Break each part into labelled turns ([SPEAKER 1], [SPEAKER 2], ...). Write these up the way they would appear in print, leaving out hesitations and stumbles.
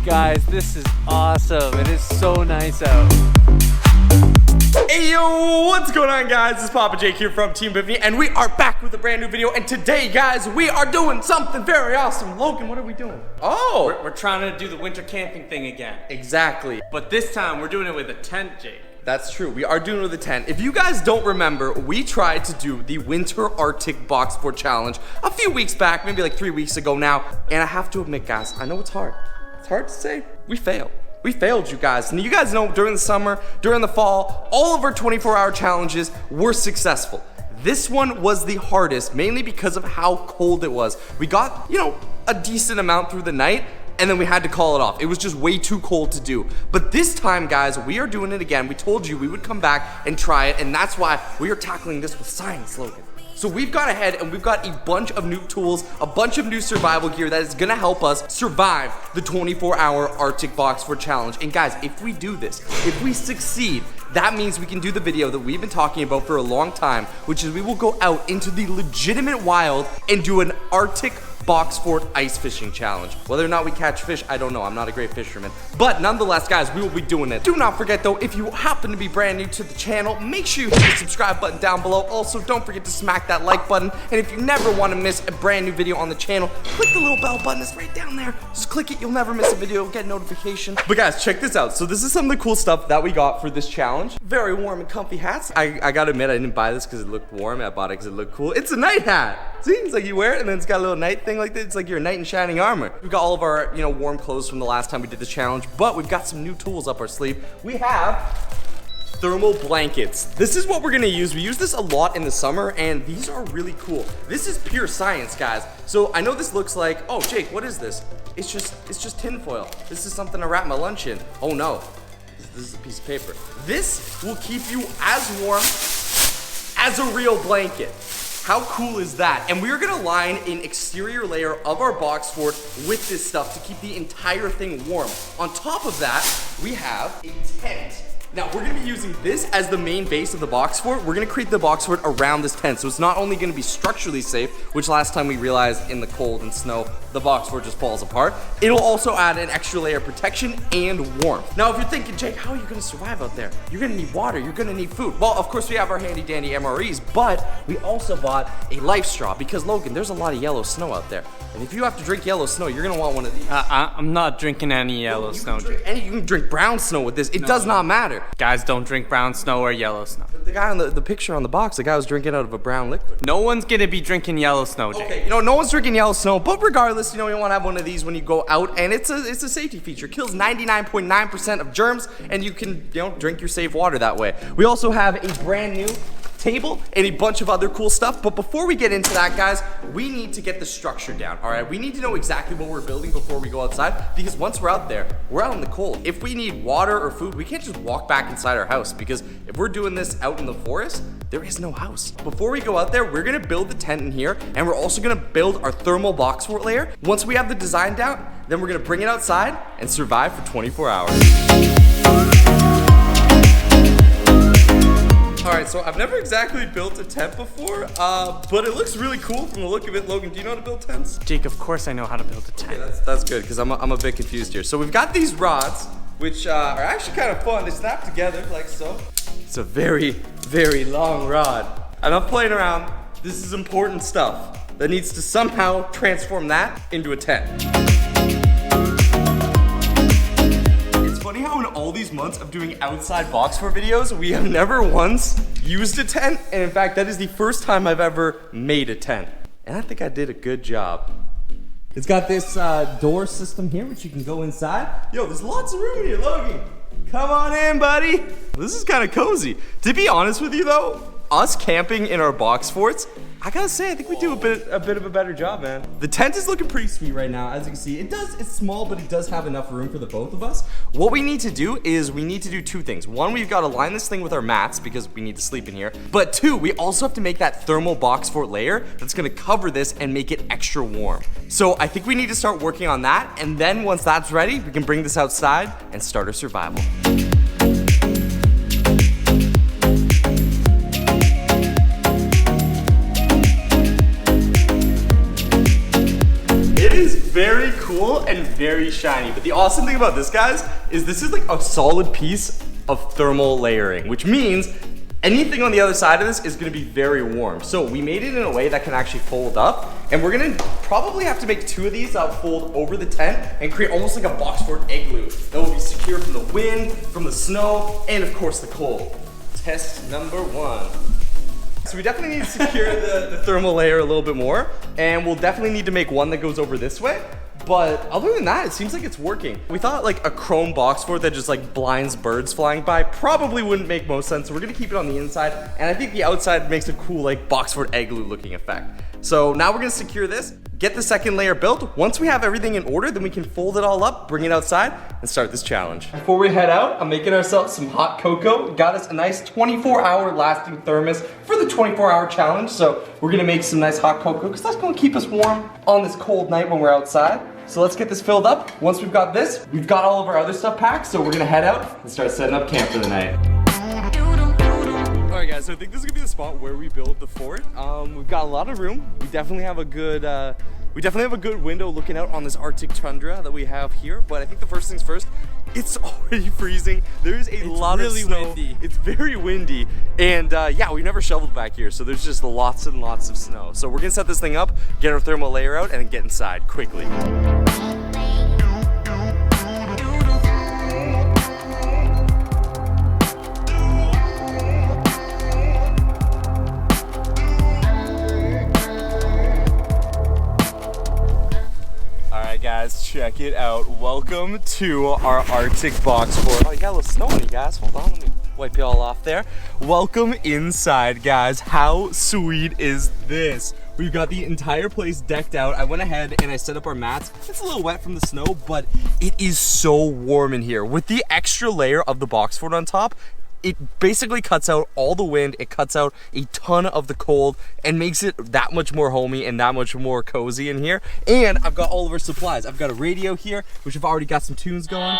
[SPEAKER 1] Guys, this is awesome. It is so nice out.
[SPEAKER 2] Hey yo, what's going on guys? It's Papa Jake here from Team Biffy, and we are back with a brand new video. And today guys, we are doing something very awesome. Logan, what are we doing? Oh,
[SPEAKER 1] We're trying to do the winter camping thing again.
[SPEAKER 2] exactly.
[SPEAKER 1] But this time, we're doing it with a tent, Jake.
[SPEAKER 2] That's true, we are doing it with a tent. If you guys don't remember, we tried to do the Winter Arctic Box Fort Challenge a few weeks back, maybe like 3 weeks ago now. And I have to admit guys, I know it's hard. It's hard to say, we failed. We failed you guys. And you guys know during the summer, during the fall, all of our 24-hour challenges were successful. This one was the hardest, mainly because of how cold it was. We got, a decent amount through the night, and then we had to call it off. It was just way too cold to do. But this time, guys, we are doing it again. We told you we would come back and try it, and that's why we are tackling this with science, Logan. So we've gone ahead and we've got a bunch of new tools, a bunch of new survival gear that is gonna help us survive the 24-hour Arctic Box Fort Challenge. And guys, if we do this, if we succeed, that means we can do the video that we've been talking about for a long time, which is we will go out into the legitimate wild and do an Arctic Box Fort ice fishing challenge. Whether or not we catch fish, I don't know. I'm not a great fisherman. But nonetheless, guys, we will be doing it. Do not forget, though, if you happen to be brand new to the channel, make sure you hit the subscribe button down below. Also, don't forget to smack that like button. And if you never want to miss a brand new video on the channel, click the little bell button. It's right down there. Just click it. You'll never miss a video. You'll get a notification. But guys, check this out. So this is some of the cool stuff that we got for this challenge. Very warm and comfy hats. I gotta admit, I didn't buy this because it looked warm. I bought it because it looked cool. It's a night hat. See, it's like you wear it and then it's got a little night thing like this. It's like you're a knight in shining armor. We've got all of our, warm clothes from the last time we did this challenge, but we've got some new tools up our sleeve. We have thermal blankets. This is what we're gonna use. We use this a lot in the summer, and these are really cool. This is pure science, guys. So I know this looks like, oh, Jake, what is this? It's just tin foil. This is something to wrap my lunch in. Oh no, this is a piece of paper. This will keep you as warm as a real blanket. How cool is that? And we're gonna line an exterior layer of our box fort with this stuff to keep the entire thing warm. On top of that, we have a tent. Now, we're gonna be using this as the main base of the box fort. We're gonna create the box fort around this tent. So it's not only gonna be structurally safe, which last time we realized in the cold and snow, the box fort just falls apart. It'll also add an extra layer of protection and warmth. Now, if you're thinking, Jake, how are you gonna survive out there? You're gonna need water, you're gonna need food. Well, of course we have our handy dandy MREs, but we also bought a life straw because Logan, there's a lot of yellow snow out there. And if you have to drink yellow snow, you're gonna want one of these.
[SPEAKER 1] I'm not drinking any yellow snow, Jake.
[SPEAKER 2] You can drink brown snow with this. It does not matter.
[SPEAKER 1] Guys, don't drink brown snow or yellow snow.
[SPEAKER 2] The guy on the picture on the box, the guy was drinking out of a brown liquid.
[SPEAKER 1] No one's gonna be drinking yellow snow, Jake.
[SPEAKER 2] Okay, no one's drinking yellow snow, but regardless, you want to have one of these when you go out, and it's a safety feature. It kills 99.9% of germs, and you can, drink your safe water that way. We also have a brand new table and a bunch of other cool stuff. But before we get into that, guys, we need to get the structure down. All right, we need to know exactly what we're building before we go outside, because once we're out there, we're out in the cold. If we need water or food, we can't just walk back inside our house, because if we're doing this out in the forest, there is no house. Before we go out there, we're gonna build the tent in here, and we're also gonna build our thermal box fort layer. Once we have the design down, then we're gonna bring it outside and survive for 24 hours. Alright, so I've never exactly built a tent before, but it looks really cool from the look of it. Logan, do you know how to build tents?
[SPEAKER 1] Jake, of course I know how to build a tent.
[SPEAKER 2] Okay, that's good, because I'm a bit confused here. So we've got these rods, which are actually kind of fun. They snap together like so. It's a very, very long rod. Enough playing around. This is important stuff that needs to somehow transform that into a tent. Funny how in all these months of doing outside box fort videos, we have never once used a tent, and in fact, that is the first time I've ever made a tent. And I think I did a good job. It's got this door system here, which you can go inside. Yo, there's lots of room here, Logan. Come on in, buddy. This is kind of cozy. To be honest with you though, us camping in our box forts, I gotta say, I think we do a bit of a better job, man. The tent is looking pretty sweet right now, as you can see. It's small, but it does have enough room for the both of us. What we need to do is we need to do two things. One, we've got to line this thing with our mats because we need to sleep in here. But two, we also have to make that thermal box fort layer that's gonna cover this and make it extra warm. So I think we need to start working on that, and then once that's ready, we can bring this outside and start our survival. It is very cool and very shiny. But the awesome thing about this, guys, is this is like a solid piece of thermal layering, which means anything on the other side of this is gonna be very warm. So we made it in a way that can actually fold up, and we're gonna probably have to make 2 of these that fold over the tent and create almost like a box fort igloo that will be secure from the wind, from the snow, and of course the cold. Test number 1. So we definitely need to secure the thermal layer a little bit more, and we'll definitely need to make one that goes over this way. But other than that, it seems like it's working. We thought like a chrome box fort that just like blinds birds flying by probably wouldn't make most sense. So we're gonna keep it on the inside, and I think the outside makes a cool like box fort igloo looking effect. So now we're gonna secure this, get the second layer built. Once we have everything in order, then we can fold it all up, bring it outside, and start this challenge. Before we head out, I'm making ourselves some hot cocoa. Got us a nice 24-hour lasting thermos for the 24-hour challenge. So we're gonna make some nice hot cocoa because that's gonna keep us warm on this cold night when we're outside. So let's get this filled up. Once we've got this, we've got all of our other stuff packed, so we're gonna head out and start setting up camp for the night. Alright guys, so I think this is gonna be the spot where we build the fort. We've got a lot of room. We definitely have a good window looking out on this Arctic tundra that we have here. But I think the first things first, it's already freezing. There's a lot of snow.
[SPEAKER 1] Windy.
[SPEAKER 2] It's very windy, and yeah, we've never shoveled back here, so there's just lots and lots of snow. So we're gonna set this thing up, get our thermal layer out, and then get inside quickly. Guys, check it out. Welcome to our Arctic box fort. Oh, you got a little snow on you guys. Hold on, let me wipe you all off there. Welcome inside, guys. How sweet is this? We've got the entire place decked out. I went ahead and I set up our mats. It's a little wet from the snow, but it is so warm in here. With the extra layer of the box fort on top, it basically cuts out all the wind, it cuts out a ton of the cold, and makes it that much more homey and that much more cozy in here. And I've got all of our supplies. I've got a radio here, which I've already got some tunes going.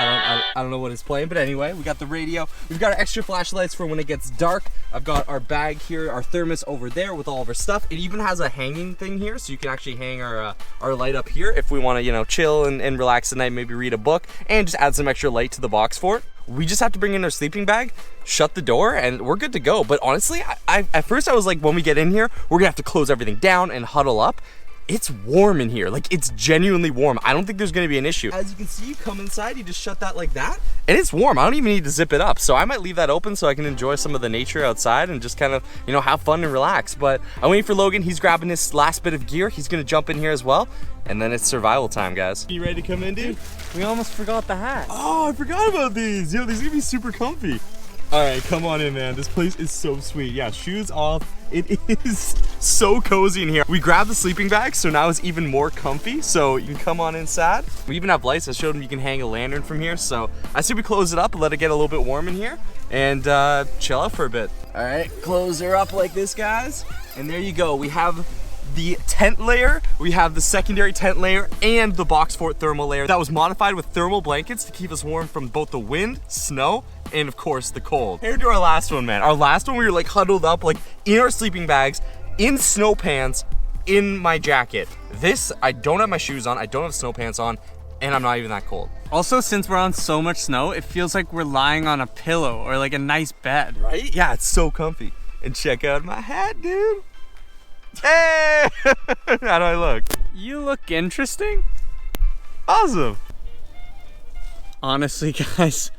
[SPEAKER 2] I don't know what it's playing, but anyway, we got the radio. We've got our extra flashlights for when it gets dark. I've got our bag here, our thermos over there with all of our stuff. It even has a hanging thing here, so you can actually hang our light up here if we want to, you know, chill and relax at night, maybe read a book, and just add some extra light to the box fort. We just have to bring in our sleeping bag, shut the door, and we're good to go. But honestly, at first I was like, when we get in here, we're gonna have to close everything down and huddle up. It's warm in here, like it's genuinely warm. I don't think there's gonna be an issue. As you can see, you come inside, you just shut that like that, and it's warm. I don't even need to zip it up. So I might leave that open so I can enjoy some of the nature outside and just kind of, you know, have fun and relax. But I'm waiting for Logan. He's grabbing his last bit of gear. He's gonna jump in here as well. And then it's survival time, guys. You ready to come in, dude?
[SPEAKER 1] We almost forgot the hat.
[SPEAKER 2] Oh, I forgot about these. Yo, these are gonna be super comfy. All right, come on in, man. This place is so sweet. Yeah, shoes off. It is so cozy in here. We grabbed the sleeping bag, so now it's even more comfy. So you can come on inside. We even have lights. I showed them you can hang a lantern from here. So I say we close it up and let it get a little bit warm in here and chill out for a bit. All right, close her up like this, guys. And there you go. We have the tent layer, we have the secondary tent layer, and the box fort thermal layer that was modified with thermal blankets to keep us warm from both the wind, snow, and of course the cold. Here to our last one, man. Our last one, we were like huddled up like in our sleeping bags, in snow pants, in my jacket. This, I don't have my shoes on, I don't have snow pants on, and I'm not even that cold.
[SPEAKER 1] Also, since we're on so much snow, it feels like we're lying on a pillow or like a nice bed.
[SPEAKER 2] Right? Yeah, it's so comfy. And check out my hat, dude. Hey! How do I look?
[SPEAKER 1] You look interesting.
[SPEAKER 2] Awesome.
[SPEAKER 1] Honestly, guys,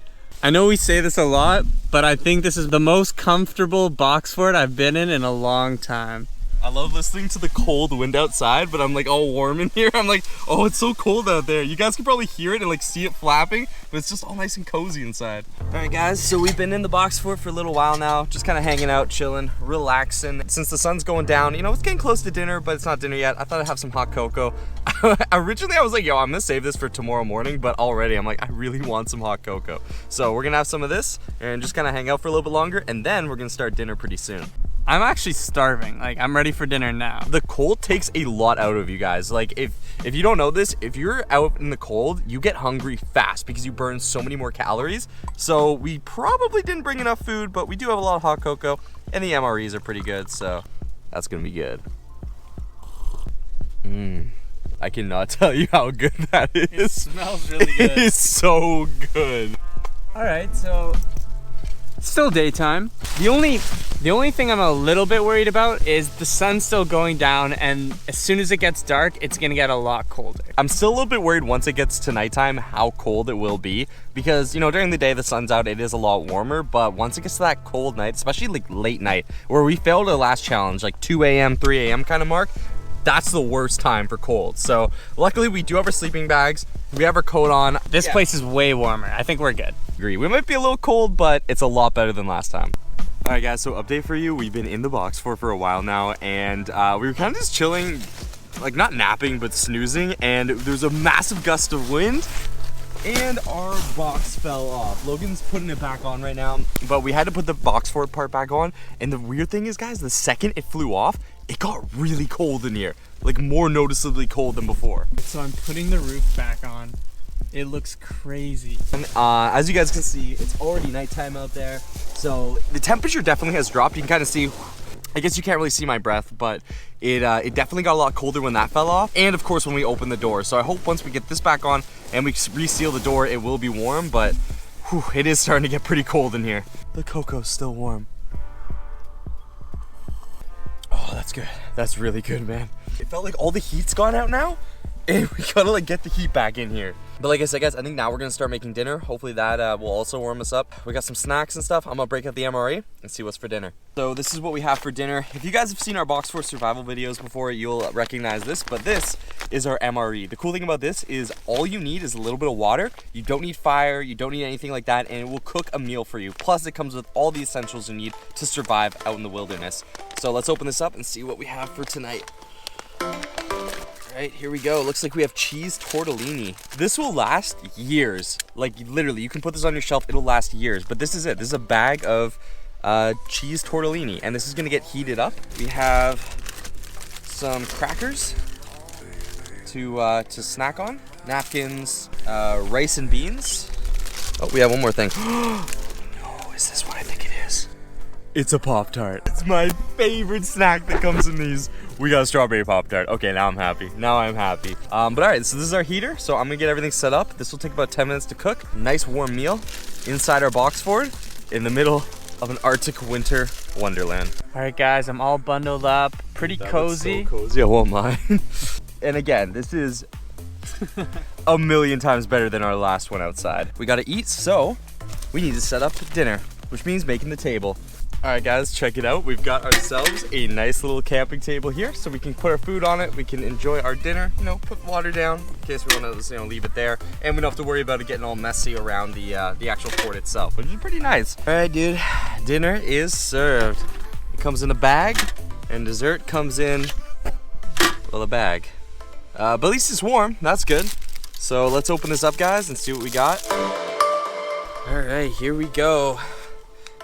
[SPEAKER 1] I know we say this a lot, but I think this is the most comfortable box fort I've been in a long time.
[SPEAKER 2] I love listening to the cold wind outside, but I'm like all warm in here. I'm like, oh, it's so cold out there. You guys can probably hear it and like see it flapping, but it's just all nice and cozy inside. All right, guys, so we've been in the box fort for a little while now, just kind of hanging out, chilling, relaxing. Since the sun's going down, you know, it's getting close to dinner, but it's not dinner yet. I thought I'd have some hot cocoa. Originally, I was like, yo, I'm gonna save this for tomorrow morning, but already I'm like, I really want some hot cocoa. So we're gonna have some of this and just kind of hang out for a little bit longer, and then we're gonna start dinner pretty soon.
[SPEAKER 1] I'm actually starving. Like, I'm ready for dinner now.
[SPEAKER 2] The cold takes a lot out of you guys. Like, if you don't know this, if you're out in the cold, you get hungry fast because you burn so many more calories. So we probably didn't bring enough food, but we do have a lot of hot cocoa, and the MREs are pretty good, so that's gonna be good. I cannot tell you how good that is.
[SPEAKER 1] It smells really good.
[SPEAKER 2] It is so good.
[SPEAKER 1] All right, so still daytime. The only thing I'm a little bit worried about is the sun's still going down, and as soon as it gets dark, it's gonna get a lot colder.
[SPEAKER 2] I'm still a little bit worried once it gets to nighttime how cold it will be, because, you know, during the day the sun's out, it is a lot warmer, but once it gets to that cold night, especially like late night, where we failed our last challenge, like 2 a.m., 3 a.m. kind of mark, that's the worst time for cold. So luckily we do have our sleeping bags, we have our coat on.
[SPEAKER 1] This place is way warmer. I think we're good.
[SPEAKER 2] Agree. We might be a little cold, but it's a lot better than last time. All right, guys, so update for you. We've been in the box for a while now, and we were kind of just chilling, like not napping, but snoozing, and there's a massive gust of wind, and our box fell off. Logan's putting it back on right now, but we had to put the box fort part back on, and the weird thing is, guys, the second it flew off, it got really cold in here, like more noticeably cold than before.
[SPEAKER 1] So I'm putting the roof back on. It looks crazy.
[SPEAKER 2] And, as you guys can see, it's already nighttime out there, so the temperature definitely has dropped. You can kind of see, I guess you can't really see my breath, but it definitely got a lot colder when that fell off, and of course when we open the door. So I hope once we get this back on and we reseal the door, it will be warm, but whew, it is starting to get pretty cold in here. The cocoa's still warm. Oh, that's good. That's really good, man. It felt like all the heat's gone out now, and we gotta like get the heat back in here. But like I said, guys, I think now we're gonna start making dinner. Hopefully that will also warm us up. We got some snacks and stuff. I'm gonna break out the MRE and see what's for dinner. So this is what we have for dinner. If you guys have seen our Box Force survival videos before, you'll recognize this, but this is our MRE. The cool thing about this is all you need is a little bit of water. You don't need fire, you don't need anything like that, and it will cook a meal for you. Plus it comes with all the essentials you need to survive out in the wilderness. So let's open this up and see what we have for tonight. Right, here we go. Looks like we have cheese tortellini. This will last years. Like literally, you can put this on your shelf, it'll last years. But this is it. This is a bag of cheese tortellini, and this is gonna get heated up. We have some crackers to snack on, napkins, rice and beans. Oh, we have one more thing. No, is this what I think it is? It's a Pop-Tart. It's my favorite snack that comes in these. We got a strawberry Pop-Tart. Okay, now I'm happy. Now I'm happy. But all right, so this is our heater. So I'm gonna get everything set up. This will take about 10 minutes to cook. Nice warm meal inside our box fort in the middle of an Arctic winter wonderland.
[SPEAKER 1] All right, guys, I'm all bundled up. Pretty cozy.
[SPEAKER 2] So cozy, I won't mind. And again, this is a million times better than our last one outside. We gotta eat, so we need to set up dinner, which means making the table. All right, guys, check it out. We've got ourselves a nice little camping table here, so we can put our food on it. We can enjoy our dinner, you know, put water down in case we want to, you know, leave it there. And we don't have to worry about it getting all messy around the actual fort itself, which is pretty nice. All right, dude, dinner is served. It comes in a bag, and dessert comes in, well, a bag. But at least it's warm, that's good. So let's open this up, guys, and see what we got. All right, here we go.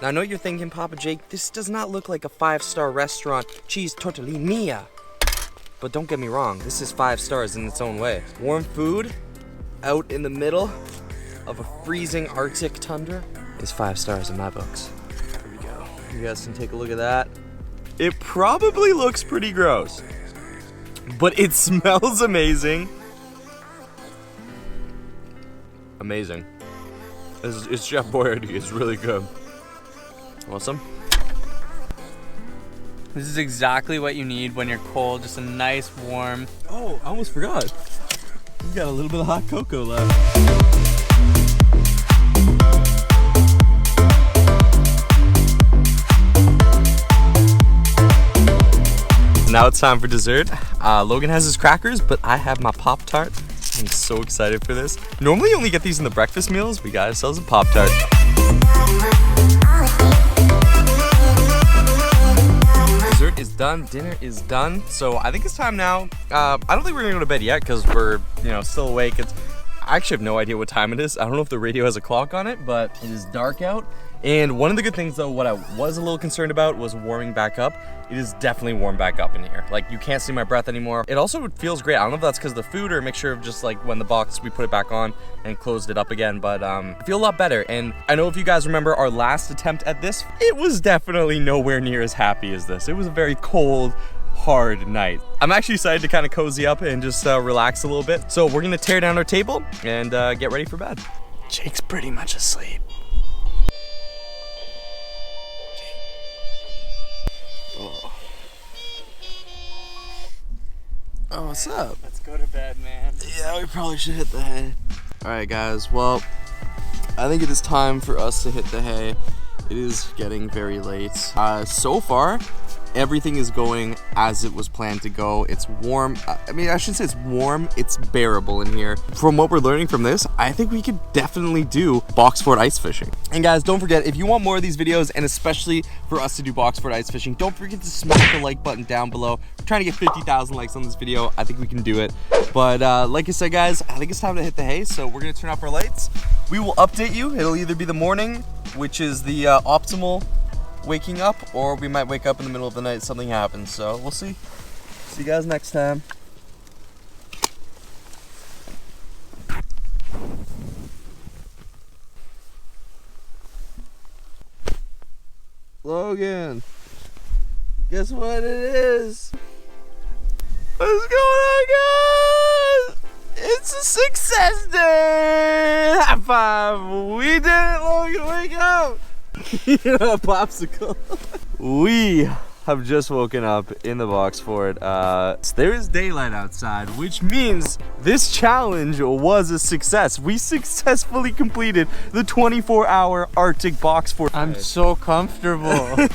[SPEAKER 2] Now, I know you're thinking, Papa Jake, this does not look like a 5-star restaurant cheese tortellini. But don't get me wrong, this is 5 stars in its own way. Warm food out in the middle of a freezing Arctic tundra is 5 stars in my books. Here we go. You guys can take a look at that. It probably looks pretty gross, but it smells amazing. Amazing. It's Chef Boyardee. It's really good. Awesome.
[SPEAKER 1] This is exactly what you need when you're cold. Just a nice warm.
[SPEAKER 2] Oh, I almost forgot. We got a little bit of hot cocoa left. Now it's time for dessert. Logan has his crackers, but I have my Pop-Tart. I'm so excited for this. Normally you only get these in the breakfast meals. We got ourselves a Pop-Tart. Dessert is done, dinner is done. So I think it's time now. I don't think we're gonna go to bed yet because we're, you know, still awake. I actually have no idea what time it is. I don't know if the radio has a clock on it, but it is dark out. And one of the good things though, what I was a little concerned about was warming back up. It is definitely warm back up in here. Like you can't see my breath anymore. It also feels great. I don't know if that's because of the food or a mixture of just like when the box, we put it back on and closed it up again, but I feel a lot better. And I know if you guys remember our last attempt at this, it was definitely nowhere near as happy as this. It was a very cold, hard night. I'm actually excited to kind of cozy up and just relax a little bit. So we're gonna tear down our table and get ready for bed.
[SPEAKER 1] Jake's pretty much asleep.
[SPEAKER 2] Oh, what's up?
[SPEAKER 1] Let's go to bed, man.
[SPEAKER 2] Yeah, we probably should hit the hay. All right, guys. Well, I think it is time for us to hit the hay. It is getting very late. So far, everything is going as it was planned to go. It's warm. I mean, I shouldn't say it's warm. It's bearable in here. From what we're learning from this, I think we could definitely do box fort ice fishing. And guys, don't forget, if you want more of these videos, and especially for us to do box fort ice fishing, don't forget to smack the like button down below. We're trying to get 50,000 likes on this video. I think we can do it. But like I said, guys, I think it's time to hit the hay. So we're gonna turn off our lights. We will update you. It'll either be the morning, which is the optimal waking up, or we might wake up in the middle of the night, something happens. So we'll see. See you guys next time. Logan, guess what it is? What's going on, guys? It's a success day! High five! We did it, Logan! Wake up! You know, a popsicle. We have just woken up in the box fort. There is daylight outside, which means this challenge was a success. We successfully completed the 24-hour Arctic box fort.
[SPEAKER 1] I'm so comfortable.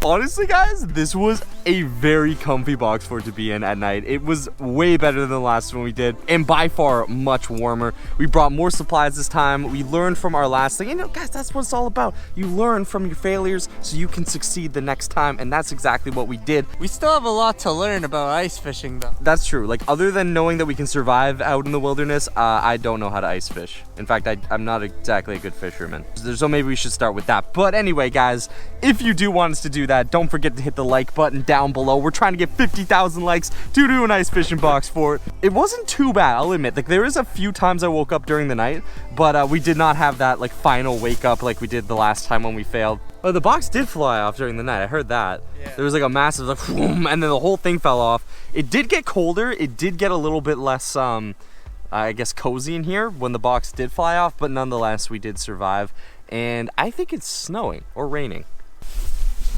[SPEAKER 2] Honestly, guys, this was a very comfy box fort to be in at night. It was way better than the last one we did, and by far much warmer. We brought more supplies this time. We learned from our last thing. You know, guys, that's what it's all about. You learn from your failures so you can succeed the next time, and that's exactly what we did.
[SPEAKER 1] We still have a lot to learn about ice fishing, though.
[SPEAKER 2] That's true. Like, other than knowing that we can survive out in the wilderness, I don't know how to ice fish. In fact, I'm not exactly a good fisherman. So maybe we should start with that. But anyway, guys, if you do want us to do that, don't forget to hit the like button down below. We're trying to get 50,000 likes to do an ice fishing box fort. It wasn't too bad, I'll admit. Like, there is a few times I woke up during the night, but we did not have that like final wake up like we did the last time when we failed. Oh, the box did fly off during the night. I heard that. Yeah. There was like a massive like, whoom, and then the whole thing fell off. It did get colder. It did get a little bit less, I guess, cozy in here when the box did fly off, but nonetheless, we did survive. And I think it's snowing or raining.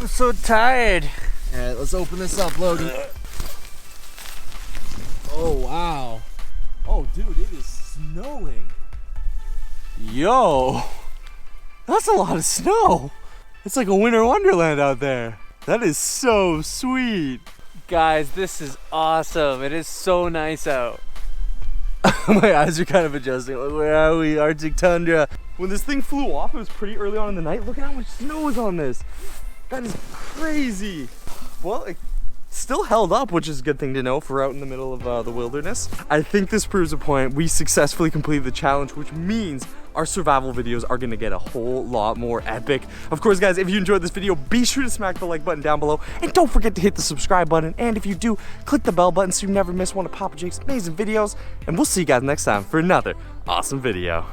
[SPEAKER 1] I'm so tired.
[SPEAKER 2] All right, let's open this up, Logan. Oh, wow. Oh, dude, it is snowing. Yo, that's a lot of snow. It's like a winter wonderland out there. That is so sweet.
[SPEAKER 1] Guys, this is awesome. It is so nice out.
[SPEAKER 2] My eyes are kind of adjusting. Like, where are we? Arctic tundra. When this thing flew off, it was pretty early on in the night. Look at how much snow is on this. That is crazy. Well, it still held up, which is a good thing to know for out in the middle of the wilderness. I think this proves a point. We successfully completed the challenge, which means our survival videos are gonna get a whole lot more epic. Of course, guys, if you enjoyed this video, be sure to smack the like button down below, and don't forget to hit the subscribe button, and if you do, click the bell button so you never miss one of Papa Jake's amazing videos, and we'll see you guys next time for another awesome video.